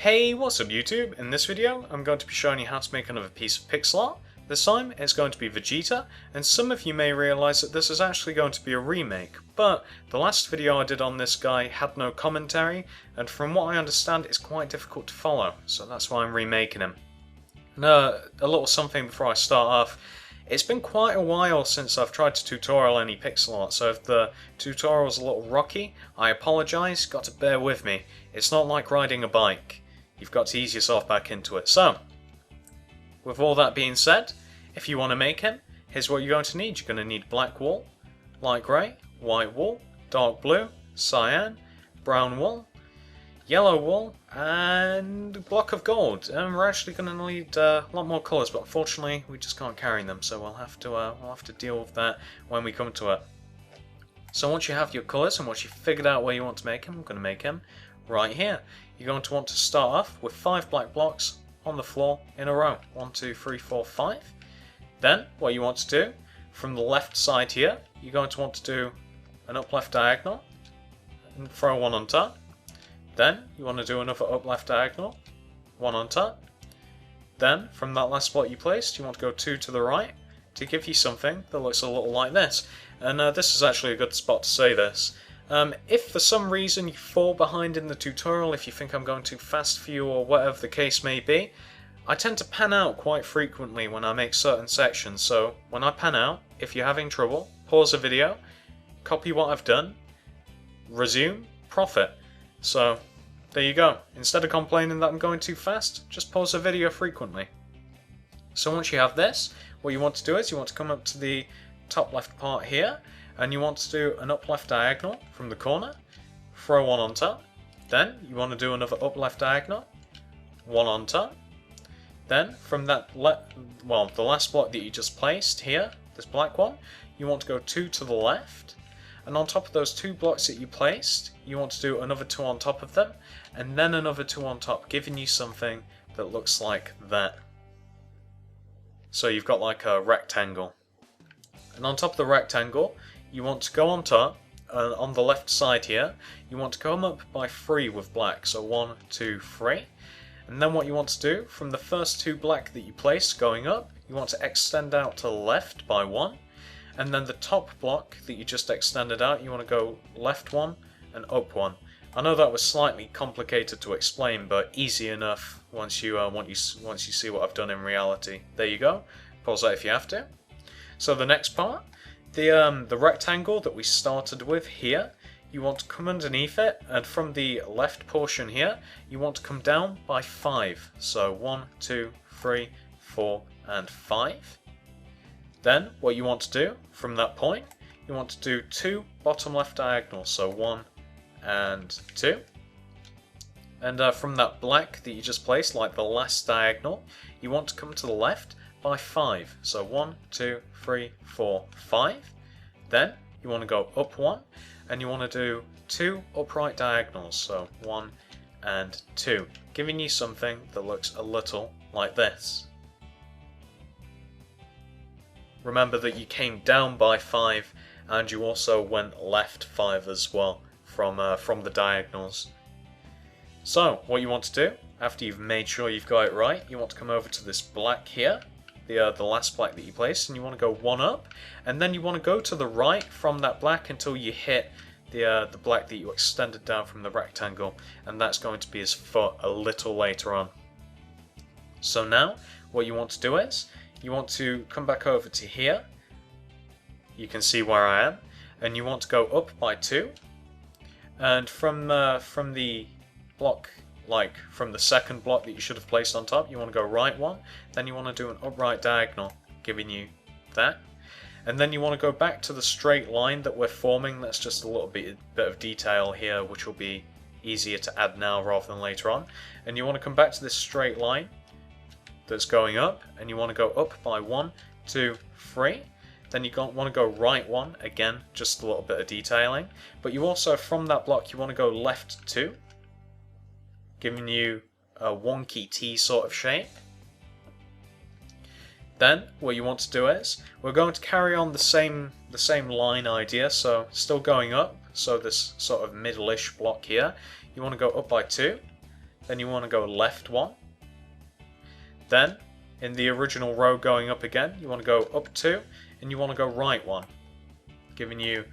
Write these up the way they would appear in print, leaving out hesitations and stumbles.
Hey, what's up YouTube? In this video I'm going to be showing you how to make another piece of pixel art. This time it's going to be Vegeta, and some of you may realise that this is actually going to be a remake, but the last video I did on this guy had no commentary, and from what I understand it's quite difficult to follow, so that's why I'm remaking him. And a little something before I start off. It's been quite a while since I've tried to tutorial any pixel art, so if the tutorial's a little rocky, I apologise, got to bear with me. It's not like riding a bike. You've got to ease yourself back into it. So, with all that being said, if you want to make him, here's what you're going to need. You're going to need black wool, light grey, white wool, dark blue, cyan, brown wool, yellow wool, and a block of gold. And we're actually going to need a lot more colours, but unfortunately we just can't carry them, so we'll have to deal with that when we come to it. So once you have your colours and once you've figured out where you want to make him, I'm going to make him right here. You're going to want to start off with 5 black blocks on the floor in a row. 1, 2, 3, 4, 5. Then what you want to do, from the left side here, you're going to want to do an up left diagonal and throw one on top. Then you want to do another up left diagonal, one on top. Then from that last spot you placed, you want to go 2 to the right to give you something that looks a little like this. And this is actually a good spot to say this. If for some reason you fall behind in the tutorial, if you think I'm going too fast for you or whatever the case may be, I tend to pan out quite frequently when I make certain sections, so when I pan out, if you're having trouble, pause the video, copy what I've done, resume, profit. So there you go. Instead of complaining that I'm going too fast, just pause the video frequently. So once you have this, what you want to do is you want to come up to the top left part here, and you want to do an up left diagonal from the corner, throw one on top. Then you want to do another up left diagonal, one on top. Then from that the last block that you just placed here, this black one, you want to go 2 to the left, and on top of those 2 blocks that you placed, you want to do another 2 on top of them, and then another 2 on top, giving you something that looks like that. So you've got like a rectangle. And on top of the rectangle, you want to go on top, on the left side here, you want to come up by 3 with black, so 1, 2, 3. And then what you want to do, from the first 2 black that you placed going up, you want to extend out to the left by 1. And then the top block that you just extended out, you want to go left 1 and up 1. I know that was slightly complicated to explain, but easy enough once you see what I've done in reality. There you go. Pause that if you have to. So the next part, the rectangle that we started with here, you want to come underneath it, and from the left portion here, you want to come down by 5. So 1, 2, 3, 4, and 5. Then what you want to do from that point, you want to do 2 bottom left diagonals, so 1 and 2. And from that black that you just placed, like the last diagonal, you want to come to the left by 5. So 1, 2, 3, 4, 5. Then you want to go up 1, and you want to do 2 upright diagonals, so 1 and 2, giving you something that looks a little like this. Remember that you came down by 5, and you also went left 5 as well from the diagonals. So what you want to do, after you've made sure you've got it right, you want to come over to this black here, the last black that you placed, and you want to go 1 up, and then you want to go to the right from that black until you hit the black that you extended down from the rectangle, and that's going to be his foot a little later on. So now what you want to do is you want to come back over to here, you can see where I am, and you want to go up by 2, and from the block, like from the second block that you should have placed on top, you want to go right 1, then you want to do an upright diagonal, giving you that. And then you want to go back to the straight line that we're forming. That's just a little bit of detail here, which will be easier to add now rather than later on. And you want to come back to this straight line that's going up, and you want to go up by 1, 2, 3. Then you want to go right 1, again, just a little bit of detailing. But you also, from that block, you want to go left 2, giving you a wonky T sort of shape. Then what you want to do is, we're going to carry on the same line idea, so still going up, so this sort of middle-ish block here, you want to go up by 2, then you want to go left 1. Then, in the original row going up again, you want to go up 2, and you want to go right 1. Giving you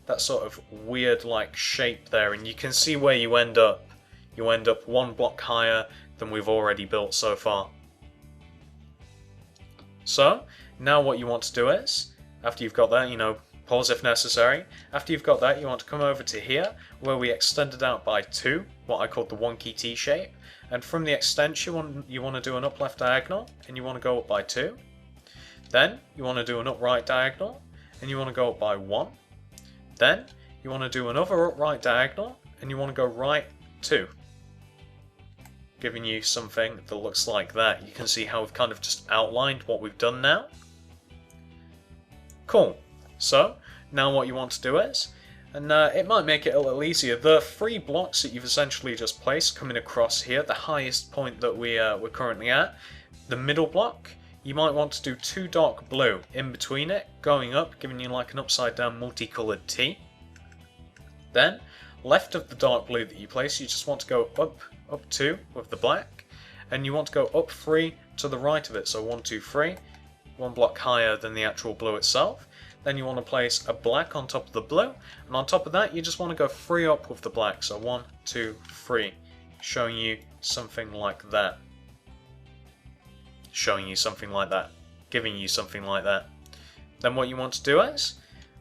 that sort of weird like shape there, and you can see where you end up. You end up 1 block higher than we've already built so far. So, now what you want to do is, after you've got that, pause if necessary. After you've got that, you want to come over to here, where we extended out by 2, what I called the wonky T shape. And from the extension, you want to do an up left diagonal, and you want to go up by 2. Then, you want to do an up right diagonal, and you want to go up by 1. Then, you want to do another up right diagonal, and you want to go right 2. Giving you something that looks like that. You can see how we've kind of just outlined what we've done now. Cool. So, now what you want to do is, and it might make it a little easier, the 3 blocks that you've essentially just placed coming across here, the highest point that we're currently at, the middle block, you might want to do 2 dark blue in between it, going up, giving you like an upside down multicolored T. Then, left of the dark blue that you place, you just want to go up 2 with the black, and you want to go up 3 to the right of it, so 1, 2, 3, 1 block higher than the actual blue itself. Then you want to place a black on top of the blue, and on top of that you just want to go 3 up with the black, so 1, 2, 3, showing you something like that. Showing you something like that. Giving you something like that. Then what you want to do is,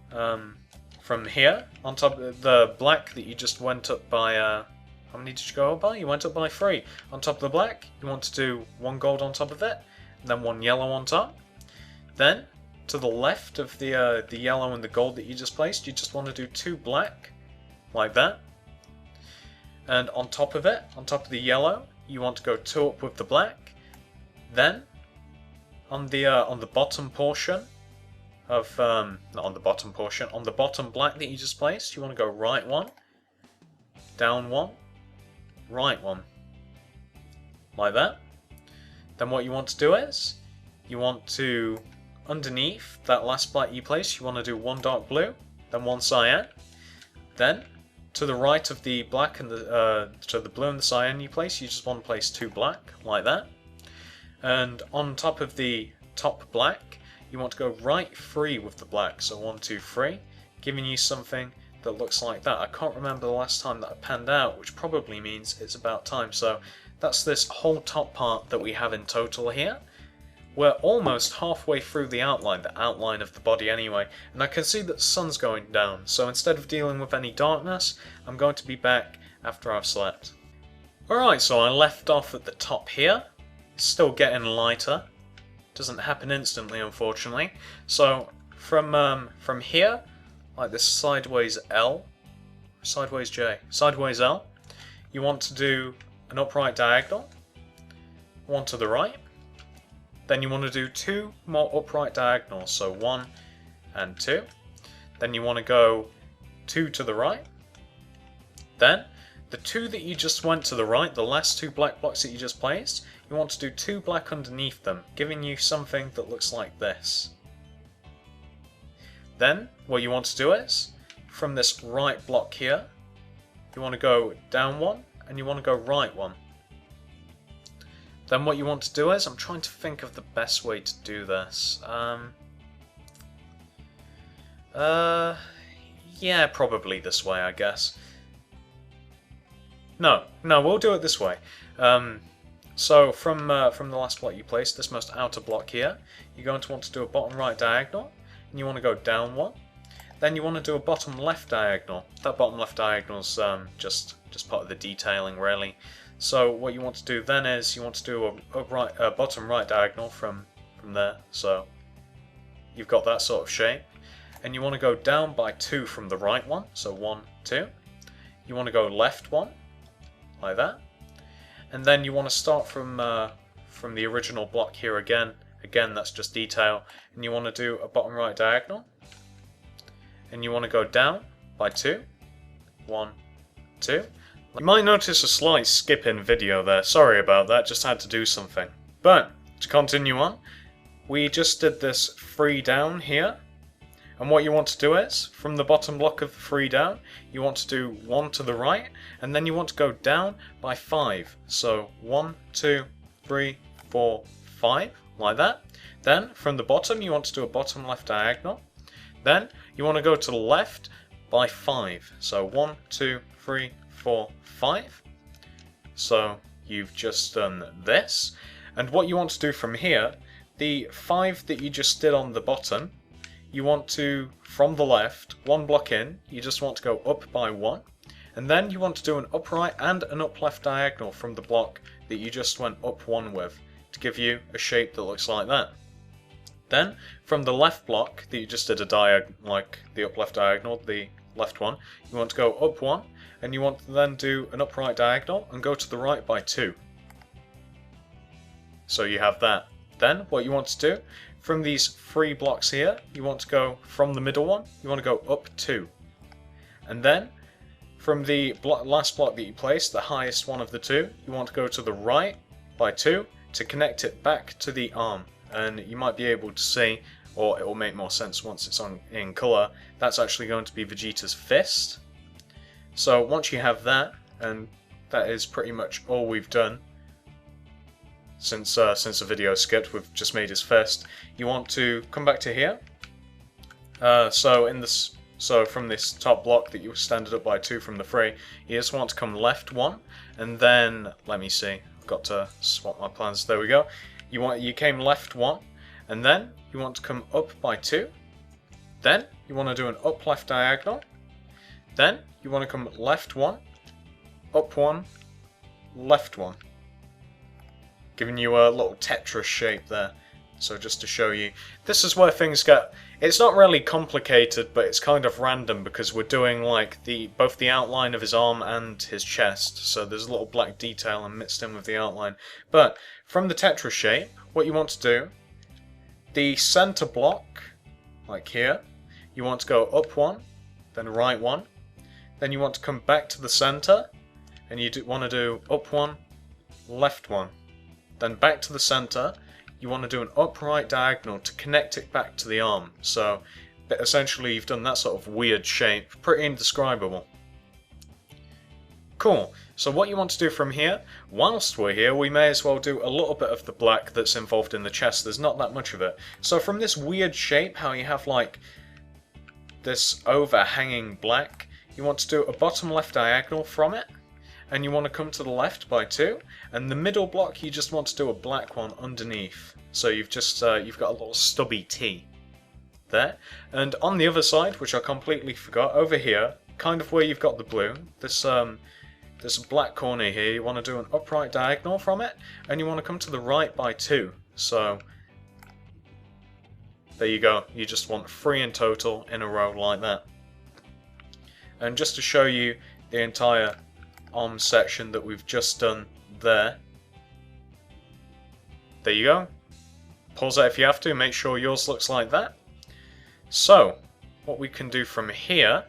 from here, on top of the black that you just went up by, how many did you go up by? You went up by 3. On top of the black, you want to do 1 gold on top of it, and then 1 yellow on top. Then, to the left of the yellow and the gold that you just placed, you just want to do 2 black, like that. And on top of it, on top of the yellow, you want to go 2 up with the black. Then, on the bottom portion of, not on the bottom portion, on the bottom black that you just placed, you want to go right 1, down 1, right 1, like that. Then what you want to do is, you want to, underneath that last black you place, you want to do 1 dark blue, then 1 cyan. Then, to the right of the black and to the blue and the cyan you place, you just want to place 2 black, like that. And on top of the top black, you want to go right 3 with the black, so 1, 2, 3, giving you something that looks like that. I can't remember the last time that I panned out, which probably means it's about time. So that's this whole top part that we have in total here. We're almost halfway through the outline of the body anyway, and I can see that the sun's going down, so instead of dealing with any darkness, I'm going to be back after I've slept. Alright, so I left off at the top here. It's still getting lighter. Doesn't happen instantly, unfortunately. So from here, like this sideways L, sideways J, sideways L, you want to do an upright diagonal, 1 to the right. Then you want to do 2 more upright diagonals, so 1 and 2. Then you want to go 2 to the right. Then, the 2 that you just went to the right, the last 2 black blocks that you just placed, you want to do 2 black underneath them, giving you something that looks like this. Then, what you want to do is, from this right block here, you want to go down 1, and you want to go right 1. Then what you want to do is, I'm trying to think of the best way to do this. Yeah, probably this way, I guess. No, we'll do it this way. So from the last block you placed, this most outer block here, you're going to want to do a bottom right diagonal, and you want to go down 1. Then you want to do a bottom left diagonal. That bottom left diagonal is just part of the detailing, really. So what you want to do then is you want to do a bottom right diagonal from there. So you've got that sort of shape, and you want to go down by 2 from the right one. So 1, 2. You want to go left 1, like that, and then you want to start from the original block here again. Again, that's just detail, and you want to do a bottom right diagonal, and you want to go down by 2, 1, 2. You might notice a slight skip in video there, sorry about that, just had to do something. But, to continue on, we just did this 3 down here, And what you want to do is, from the bottom block of the 3 down, you want to do 1 to the right, and then you want to go down by 5. So 1, 2, 3, 4, 5, like that. Then, from the bottom, you want to do a bottom left diagonal. Then, you want to go to the left by 5. So 1, 2, 3, 4, 5. So you've just done this. And what you want to do from here, the 5 that you just did on the bottom, you want to, from the left, 1 block in, you just want to go up by 1. And then you want to do an upright and an up left diagonal from the block that you just went up 1 with, to give you a shape that looks like that. Then, from the left block that you just did like the up left diagonal, the left one, you want to go up 1, and you want to then do an upright diagonal and go to the right by 2. So you have that. Then, what you want to do, from these 3 blocks here, you want to go from the middle one, you want to go up 2. And then, from the last block that you placed, the highest one of the 2, you want to go to the right by 2 to connect it back to the arm. And you might be able to see, or it will make more sense once it's in colour, that's actually going to be Vegeta's fist. So once you have that, and that is pretty much all we've done since the video skipped, we've just made his fist, you want to come back to here. So from this top block that you standard up by 2 from the 3, you just want to come left 1, and then, let me see, I've got to swap my plans, there we go. You came left 1, and then you want to come up by 2. Then you want to do an up left diagonal. Then you want to come left 1, up 1, left 1. Giving you a little Tetris shape there. So just to show you, this is where things get, it's not really complicated, but it's kind of random because we're doing like both the outline of his arm and his chest, so there's a little black detail mixed in with the outline. But from the Tetris shape, what you want to do, the center block, like here, you want to go up 1, then right 1, then you want to come back to the center, and you want to do up 1, left 1, then back to the center. You want to do an upright diagonal to connect it back to the arm. So essentially you've done that sort of weird shape. Pretty indescribable. Cool. So what you want to do from here, whilst we're here, we may as well do a little bit of the black that's involved in the chest. There's not that much of it. So from this weird shape, how you have like this overhanging black, you want to do a bottom left diagonal from it. And you want to come to the left by 2, and the middle block you just want to do a black one underneath. So you've just you've got a little stubby T there. And on the other side, which I completely forgot, over here, kind of where you've got the blue, this black corner here, you want to do an upright diagonal from it, and you want to come to the right by 2. So there you go. You just want 3 in total in a row like that. And just to show you the entire arm section that we've just done there. There you go. Pause that if you have to, make sure yours looks like that. So, what we can do from here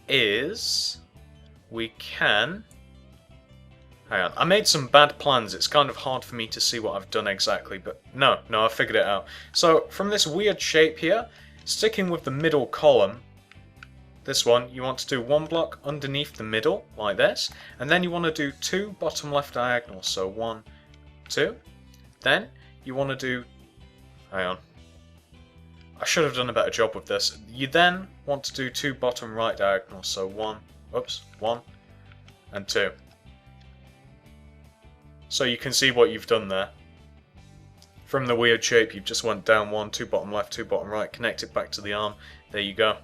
is we can... Hang on, I made some bad plans, it's kind of hard for me to see what I've done exactly, but no, I figured it out. So, from this weird shape here, sticking with the middle column, this one, you want to do 1 block underneath the middle, like this, and then you want to do 2 bottom left diagonals, so 1, 2. Then, you want to do... Hang on. I should have done a better job with this. You then want to do 2 bottom right diagonals, so 1, and 2. So you can see what you've done there. From the weird shape, you've just went down 1, 2 bottom left, 2 bottom right, connect it back to the arm. There you go.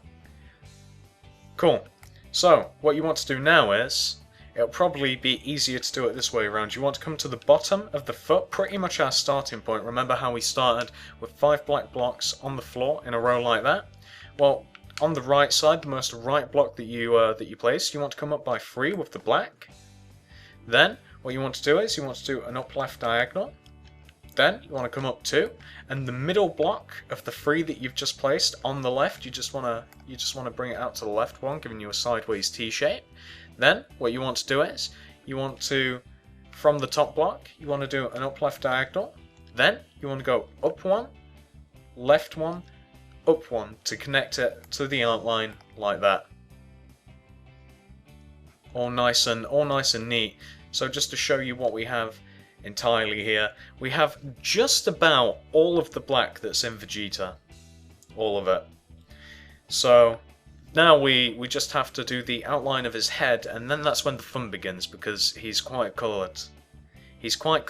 Cool. So, what you want to do now is, it'll probably be easier to do it this way around. You want to come to the bottom of the foot, pretty much our starting point. Remember how we started with 5 black blocks on the floor in a row like that? Well, on the right side, the most right block that you place, you want to come up by 3 with the black. Then, what you want to do is, you want to do an up left diagonal. Then, you want to come up 2, and the middle block of the 3 that you've just placed on the left, you just want to bring it out to the left one, giving you a sideways T shape. Then, what you want to do is, you want to, from the top block, you want to do an up left diagonal. Then, you want to go up 1, left 1, up one to connect it to the outline like that. All nice and neat. So just to show you what we have entirely here, we have just about all of the black that's in Vegeta. All of it. So now we just have to do the outline of his head, and then that's when the fun begins, because he's quite coloured. He's quite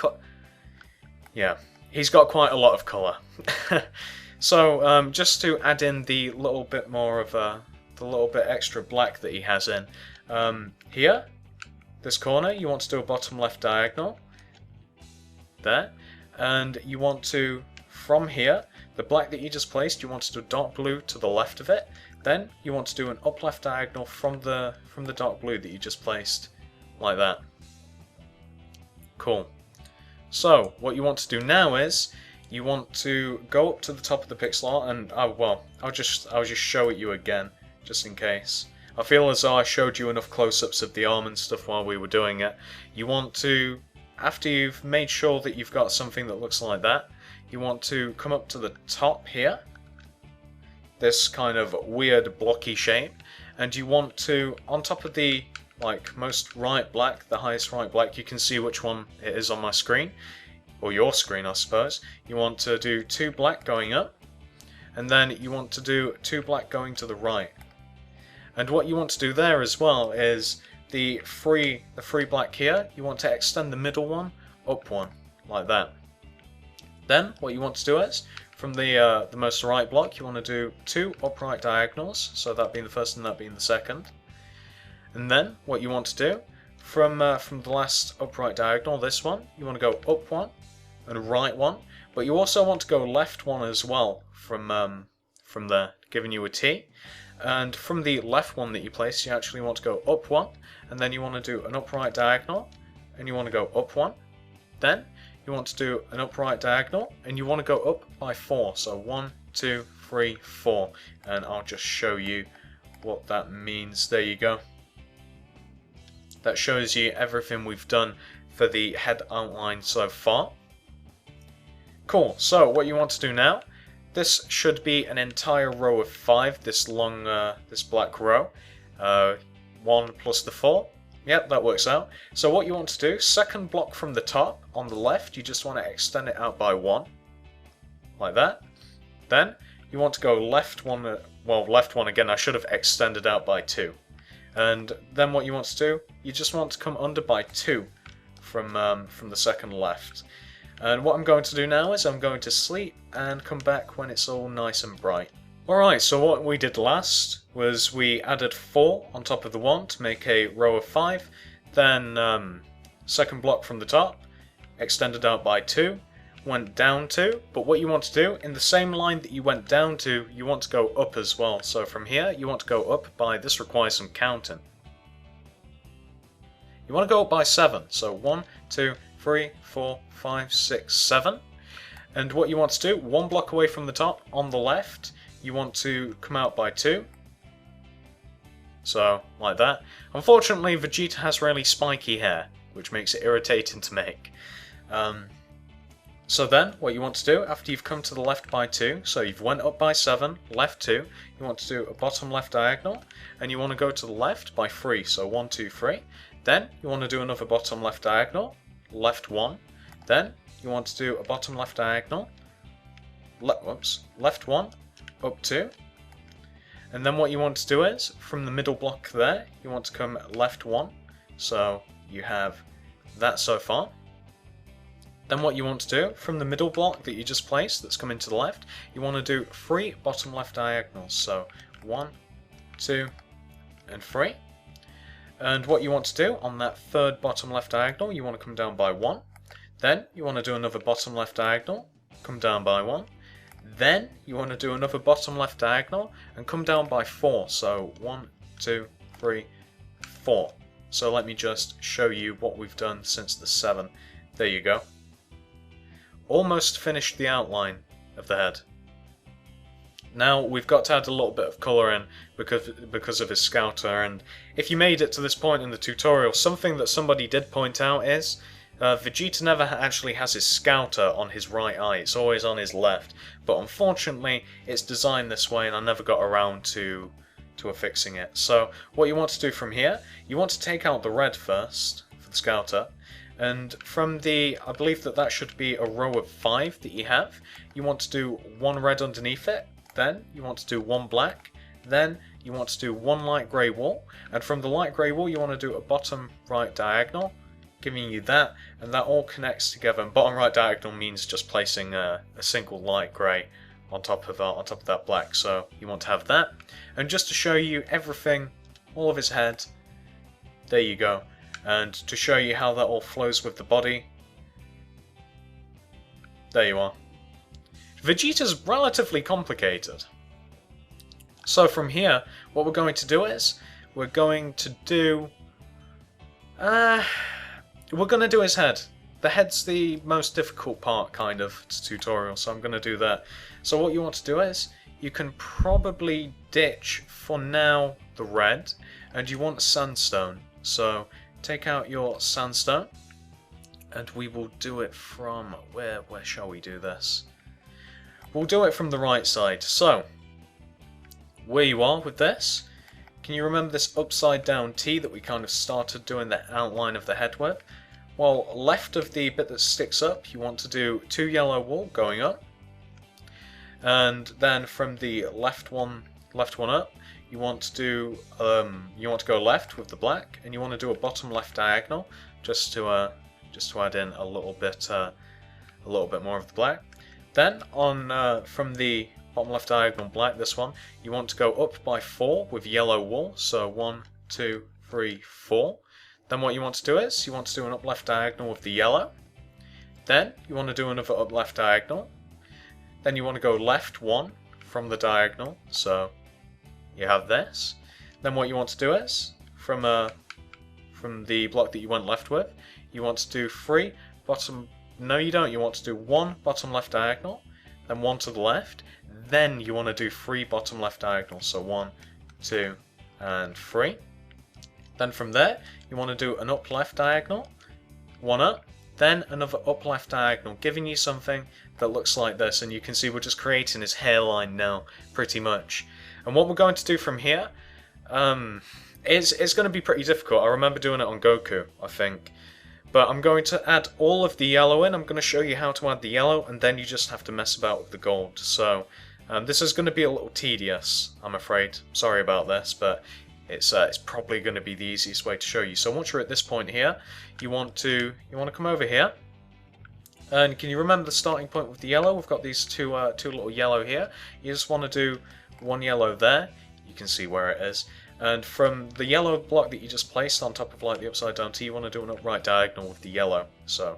yeah, he's got quite a lot of colour. So just to add in the little bit more of the little bit extra black that he has in here, this corner, you want to do a bottom left diagonal there, and you want to, from here, the black that you just placed, you want to do dark blue to the left of it. Then you want to do an up left diagonal from the dark blue that you just placed, like that. Cool. So what you want to do now is you want to go up to the top of the pixel art, and I'll just show it you again, just in case. I feel as though I showed you enough close-ups of the arm and stuff while we were doing it. You want to, after you've made sure that you've got something that looks like that, you want to come up to the top here, this kind of weird blocky shape, and you want to, on top of the most right black, the highest right black, you can see which one it is on my screen, or your screen I suppose. You want to do 2 black going up, and then you want to do 2 black going to the right. And what you want to do there as well is the free black here, you want to extend the middle one up one, like that. Then what you want to do is, from the most right block, you want to do 2 upright diagonals, so that being the first and that being the second. And then what you want to do, from the last upright diagonal, this one, you want to go up one and right one, but you also want to go left one as well from there, giving you a T. And from the left one that you place, you actually want to go up one, and then you want to do an upright diagonal, and you want to go up one. Then you want to do an upright diagonal, and you want to go up by 4. So 1, 2, 3, 4, and I'll just show you what that means. There you go. That shows you everything we've done for the head outline so far. Cool. So what you want to do now, this should be an entire row of 5, this long, this black row. 1 plus the 4. Yep, that works out. So what you want to do, second block from the top, on the left, you just want to extend it out by 1. Like that. Then, you want to go left one, left one again, I should have extended out by 2. And then what you want to do, you just want to come under by 2 from the second left. And what I'm going to do now is I'm going to sleep and come back when it's all nice and bright. Alright, so what we did last was we added 4 on top of the 1 to make a row of 5. Then second block from the top, extended out by 2, went down 2. But what you want to do, in the same line that you went down to, you want to go up as well. So from here, you want to go up by, this requires some counting. You want to go up by 7. So 1, 2, 3, 4, 5, 6, 7. And what you want to do, 1 block away from the top, on the left, you want to come out by 2. So, like that. Unfortunately, Vegeta has really spiky hair, which makes it irritating to make. So then, what you want to do, after you've come to the left by 2, so you've went up by 7, left 2, you want to do a bottom left diagonal, and you want to go to the left by 3, so 1, 2, 3. Then, you want to do another bottom left diagonal, left 1. Then, you want to do a bottom left diagonal, left 1, up 2. And then what you want to do is, from the middle block there, you want to come left 1. So, you have that so far. Then what you want to do, from the middle block that you just placed, that's coming to the left, you want to do 3 bottom left diagonals. So 1, 2, and 3. And what you want to do, on that third bottom left diagonal, you want to come down by 1. Then you want to do another bottom left diagonal, come down by 1. Then you want to do another bottom left diagonal and come down by 4. So 1, 2, 3, 4. So let me just show you what we've done since the 7. There you go. Almost finished the outline of the head. Now we've got to add a little bit of colour in because of his scouter, and if you made it to this point in the tutorial, something that somebody did point out is Vegeta never actually has his scouter on his right eye, it's always on his left, but unfortunately it's designed this way and I never got around to affixing it. So what you want to do from here, you want to take out the red first for the scouter, and from the, I believe that should be a row of 5 that you have, you want to do 1 red underneath it, then you want to do 1 black, then you want to do 1 light grey wall, and from the light grey wall you want to do a bottom right diagonal, giving you that, and that all connects together. And bottom right diagonal means just placing a single light grey on top of that black. So you want to have that, and just to show you everything, all of his head, there you go. And to show you how that all flows with the body, there you are. Vegeta's relatively complicated. So from here, what we're going to do is, we're going to do his head. The head's the most difficult part, kind of, it's a tutorial, so I'm going to do that. So what you want to do is, you can probably ditch, for now, the red, and you want sandstone. So take out your sandstone, and we will do it from, where shall we do this? We'll do it from the right side. So, where you are with this, can you remember this upside down T that we kind of started doing the outline of the head with? Well, left of the bit that sticks up, you want to do 2 yellow wool going up, and then from the left one up, you want to do go left with the black, and you want to do a bottom left diagonal, just to add in a little bit more of the black. Then on from the bottom left diagonal black, this one, you want to go up by 4 with yellow wool, so 1, 2, 3, 4. Then what you want to do is, you want to do an up left diagonal with the yellow. Then you want to do another up left diagonal. Then you want to go left 1 from the diagonal, so you have this. Then what you want to do is, from the block that you went left with, you want to do 3 bottom, no you don't, you want to do 1 bottom left diagonal, then 1 to the left, then you want to do 3 bottom left diagonals, so 1, 2, and 3. Then from there, you want to do an up left diagonal, 1 up, then another up left diagonal, giving you something that looks like this, and you can see we're just creating his hairline now, pretty much. And what we're going to do from here, it's going to be pretty difficult. I remember doing it on Goku, I think. But I'm going to add all of the yellow in. I'm going to show you how to add the yellow, and then you just have to mess about with the gold. So this is going to be a little tedious, I'm afraid. Sorry about this, but it's probably going to be the easiest way to show you. So once you're at this point here, you want to come over here. And can you remember the starting point with the yellow? We've got these two little yellow here. You just want to do 1 yellow there. You can see where it is. And from the yellow block that you just placed on top of like the upside down T, you want to do an upright diagonal with the yellow. So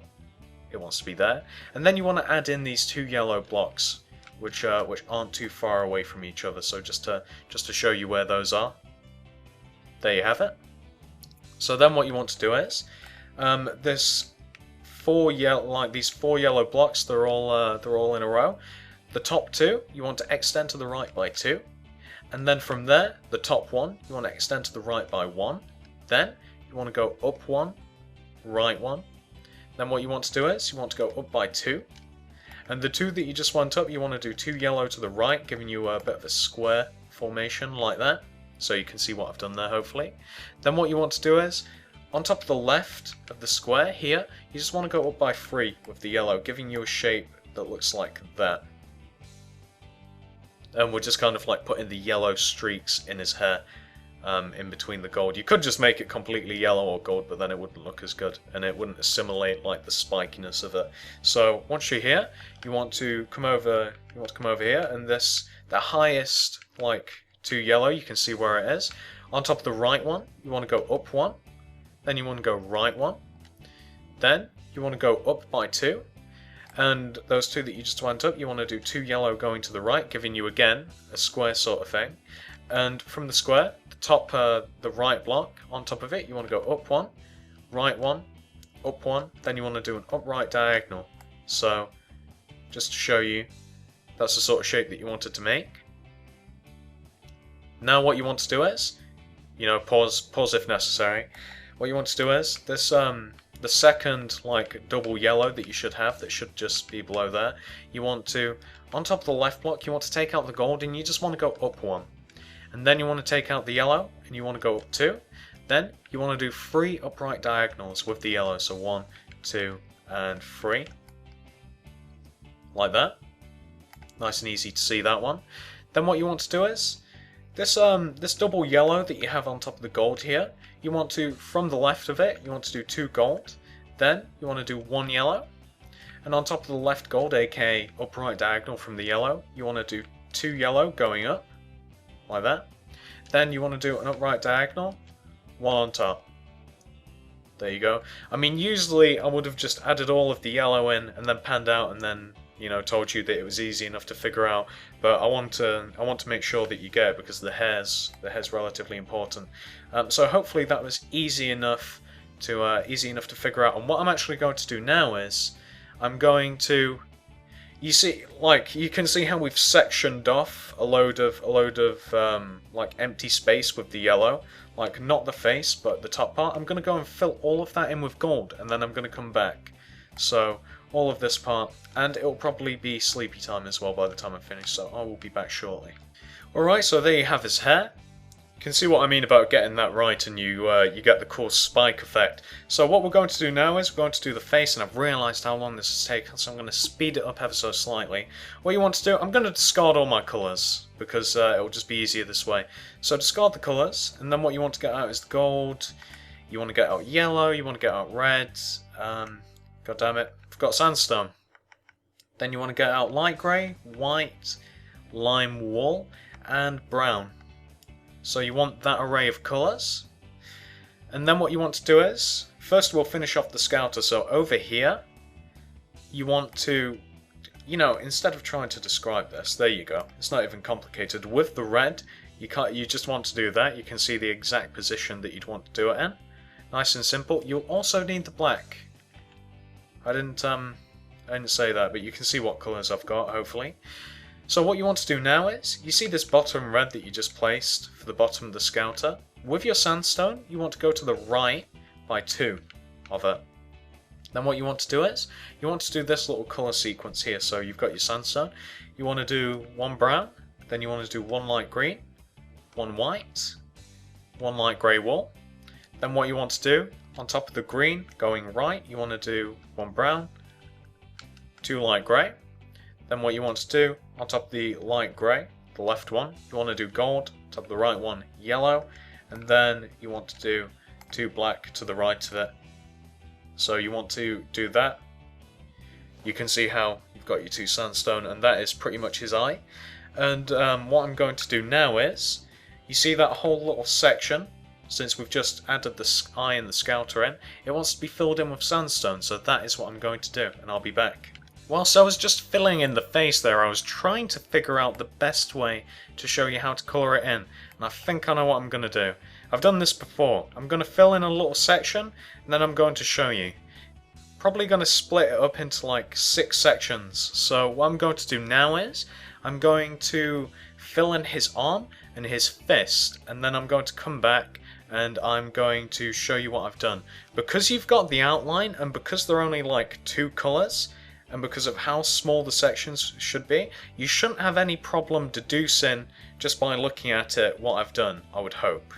it wants to be there. And then you want to add in these 2 yellow blocks, which aren't too far away from each other. So just to show you where those are. There you have it. So then what you want to do is these 4 yellow blocks. They're all in a row. The top 2 you want to extend to the right by 2. And then from there, the top 1, you want to extend to the right by 1. Then, you want to go up 1, right 1. Then what you want to do is, you want to go up by 2. And the 2 that you just went up, you want to do 2 yellow to the right, giving you a bit of a square formation like that. So you can see what I've done there, hopefully. Then what you want to do is, on top of the left of the square here, you just want to go up by 3 with the yellow, giving you a shape that looks like that. And we're just kind of like putting the yellow streaks in his hair in between the gold. You could just make it completely yellow or gold, but then it wouldn't look as good, and it wouldn't assimilate like the spikiness of it. So once you're here, you want to come over. Here, and the highest like 2 yellow, you can see where it is. On top of the right one, you want to go up 1. Then you want to go right 1. Then you want to go up by 2. And those 2 that you just went up, you want to do 2 yellow going to the right, giving you again a square sort of thing. And from the square, the top, the right block, on top of it, you want to go up 1, right 1, up 1, then you want to do an upright diagonal. So, just to show you, that's the sort of shape that you wanted to make. Now what you want to do is, pause if necessary. What you want to do is, this the second like double yellow that you should have, that should just be below there, you want to, on top of the left block, you want to take out the gold and you just want to go up one. And then you want to take out the yellow and you want to go up two. Then you want to do 3 upright diagonals with the yellow, so 1, 2, and 3. Like that. Nice and easy to see that one. Then what you want to do is, this double yellow that you have on top of the gold here, you want to, from the left of it, you want to do 2 gold. Then you want to do 1 yellow. And on top of the left gold, aka upright diagonal from the yellow, you want to do 2 yellow going up. Like that. Then you want to do an upright diagonal, 1 on top. There you go. I mean, usually I would have just added all of the yellow in and then panned out and then, you know, told you that it was easy enough to figure out. But I want to make sure that you get it because the hair's relatively important. So hopefully that was easy enough to figure out. And what I'm actually going to do now is I'm going to, you see, like, you can see how we've sectioned off a load of like empty space with the yellow, like not the face but the top part. I'm going to go and fill all of that in with gold and then I'm going to come back. So all of this part, and it'll probably be sleepy time as well by the time I finish, so I will be back shortly. Alright, so there you have his hair. You can see what I mean about getting that right and you get the cool spike effect. So what we're going to do now is we're going to do the face, and I've realised how long this has taken, so I'm going to speed it up ever so slightly. What you want to do, I'm going to discard all my colours because it'll just be easier this way. So discard the colours, and then what you want to get out is the gold, you want to get out yellow, you want to get out red, god damn it, I've got sandstone. Then you want to get out light grey, white, lime wool, and brown. So you want that array of colours. And then what you want to do is, first we'll finish off the scouter. So over here, you want to, you know, instead of trying to describe this, there you go. It's not even complicated. With the red, you just want to do that. You can see the exact position that you'd want to do it in. Nice and simple. You'll also need the black. I didn't say that, but you can see what colours I've got, hopefully. So what you want to do now is, you see this bottom red that you just placed for the bottom of the scouter? With your sandstone, you want to go to the right by 2 of it. Then what you want to do is, you want to do this little colour sequence here. So you've got your sandstone, you want to do 1 brown, then you want to do 1 light green, 1 white, 1 light grey wool. Then what you want to do, on top of the green, going right, you want to do 1 brown, 2 light grey. Then what you want to do, on top of the light grey, the left one, you want to do gold, top of the right one, yellow, and then you want to do 2 black to the right of it. So you want to do that. You can see how you've got your 2 sandstone, and that is pretty much his eye. And what I'm going to do now is, you see that whole little section, since we've just added the eye and the scouter in, it wants to be filled in with sandstone, so that is what I'm going to do, and I'll be back. Whilst I was just filling in the face there, I was trying to figure out the best way to show you how to colour it in, and I think I know what I'm going to do. I've done this before. I'm going to fill in a little section, and then I'm going to show you. Probably going to split it up into like 6 sections. So what I'm going to do now is, I'm going to fill in his arm and his fist, and then I'm going to come back and I'm going to show you what I've done. Because you've got the outline, and because they're only like 2 colours, and because of how small the sections should be, you shouldn't have any problem deducing just by looking at it what I've done, I would hope.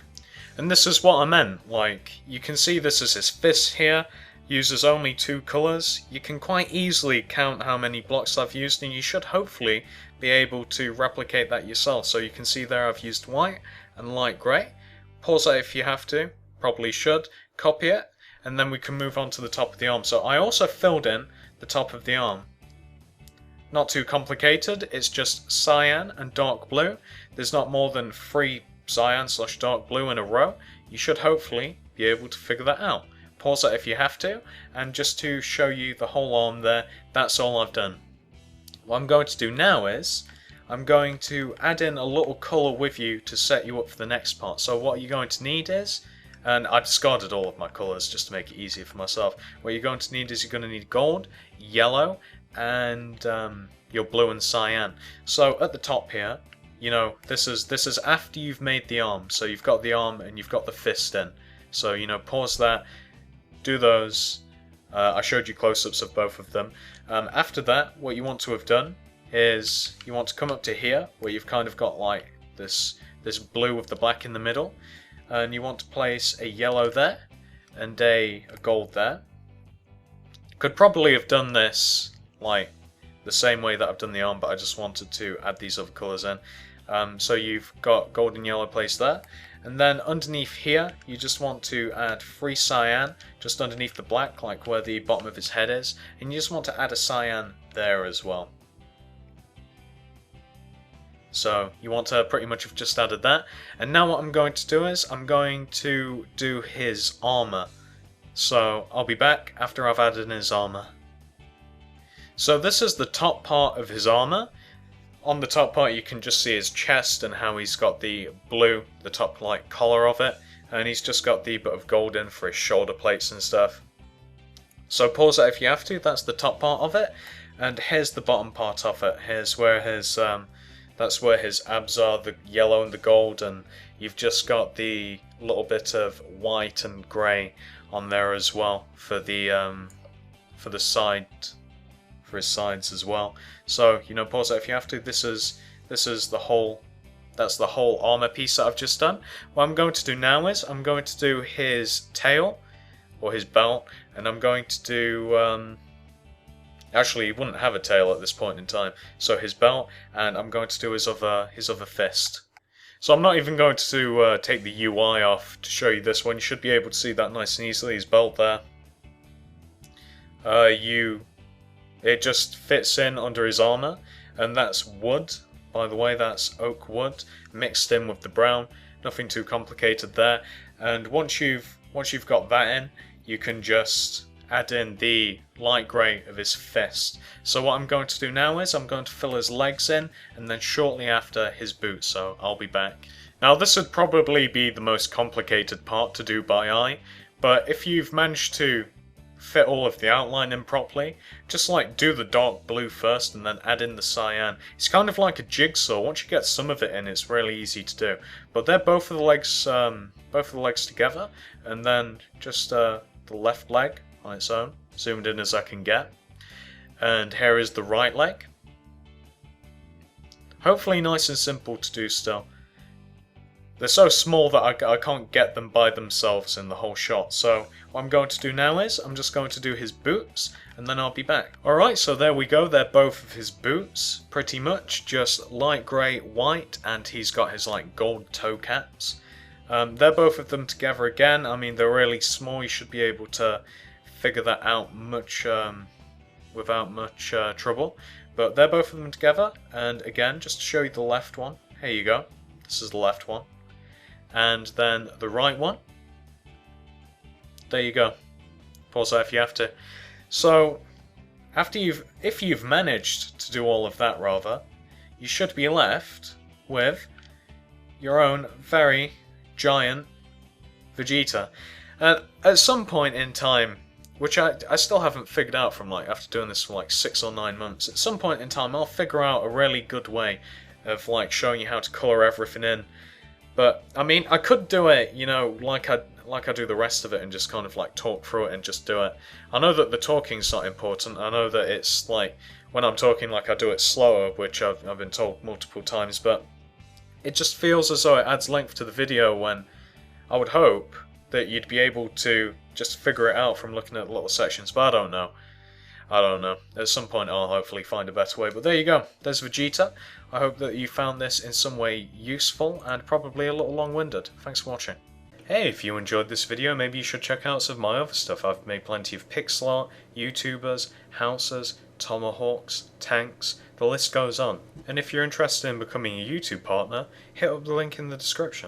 And this is what I meant, like, you can see this is his fist here, uses only 2 colours. You can quite easily count how many blocks I've used, and you should hopefully be able to replicate that yourself. So you can see there I've used white and light grey. Pause it if you have to, probably should, copy it, and then we can move on to the top of the arm. So I also filled in the top of the arm. Not too complicated, it's just cyan and dark blue. There's not more than 3 cyan/dark blue in a row. You should hopefully be able to figure that out. Pause it if you have to, and just to show you the whole arm there, that's all I've done. What I'm going to do now is, I'm going to add in a little colour with you to set you up for the next part. So what you're going to need is, and I discarded all of my colours just to make it easier for myself. What you're going to need is, you're going to need gold, yellow, and your blue and cyan. So at the top here, you know, this is after you've made the arm. So you've got the arm and you've got the fist in. So, you know, pause that, do those, I showed you close-ups of both of them. After that, what you want to have done is you want to come up to here, where you've kind of got like this blue with the black in the middle, and you want to place a yellow there and a gold there. Could probably have done this like the same way that I've done the arm, but I just wanted to add these other colours in. So you've got gold and yellow placed there, and then underneath here you just want to add 3 cyan just underneath the black, like where the bottom of his head is, and you just want to add a cyan there as well. So you want to pretty much have just added that, and now what I'm going to do is I'm going to do his armour. So I'll be back after I've added in his armour. So this is the top part of his armour. On the top part you can just see his chest and how he's got the blue, the top like collar of it, and he's just got the bit of gold in for his shoulder plates and stuff. So pause that if you have to. That's the top part of it, and here's the bottom part of it. Here's where his that's where his abs are, the yellow and the gold, and you've just got the little bit of white and grey on there as well for the side, for his sides as well. So pause that if you have to. This is the whole. That's the whole armor piece that I've just done. What I'm going to do now is I'm going to do his tail or his belt, and I'm going to do. Actually, he wouldn't have a tail at this point in time. So his belt, and I'm going to do his other fist. So I'm not even going to take the UI off to show you this one. You should be able to see that nice and easily. His belt there. It just fits in under his armor, and that's wood. By the way, that's oak wood mixed in with the brown. Nothing too complicated there. And once you've got that in, you can just add in the light grey of his fist. So what I'm going to do now is I'm going to fill his legs in, and then shortly after his boots, so I'll be back. Now this would probably be the most complicated part to do by eye, but if you've managed to fit all of the outline in properly, just like do the dark blue first and then add in the cyan. It's kind of like a jigsaw. Once you get some of it in, it's really easy to do. But they're both of the legs together, and then just the left leg on its own, zoomed in as I can get. And here is the right leg. Hopefully nice and simple to do still. They're so small that I can't get them by themselves in the whole shot. So what I'm going to do now is I'm just going to do his boots, and then I'll be back. Alright, so there we go. They're both of his boots, pretty much. Just light grey, white, and he's got his like gold toe caps. They're both of them together again. I mean, they're really small. You should be able to figure that out without much trouble. But they're both of them together, and again, just to show you the left one, here you go. This is the left one. And then the right one. There you go. Pause that if you have to. So, if you've managed to do all of that rather, you should be left with your own very giant Vegeta. And at some point in time, which I still haven't figured out from like after doing this for like 6 or 9 months, at some point in time I'll figure out a really good way of like showing you how to colour everything in. But I mean, I could do it, like I do the rest of it, and just kind of like talk through it and just do it. I know that the talking's not important. I know that it's like when I'm talking, like I do it slower, which I've been told multiple times. But it just feels as though it adds length to the video when I would hope that you'd be able to just figure it out from looking at the little sections. But I don't know. At some point I'll hopefully find a better way. But there you go. There's Vegeta. I hope that you found this in some way useful and probably a little long-winded. Thanks for watching. Hey, if you enjoyed this video, maybe you should check out some of my other stuff. I've made plenty of pixel art, YouTubers, houses, tomahawks, tanks, the list goes on. And if you're interested in becoming a YouTube partner, hit up the link in the description.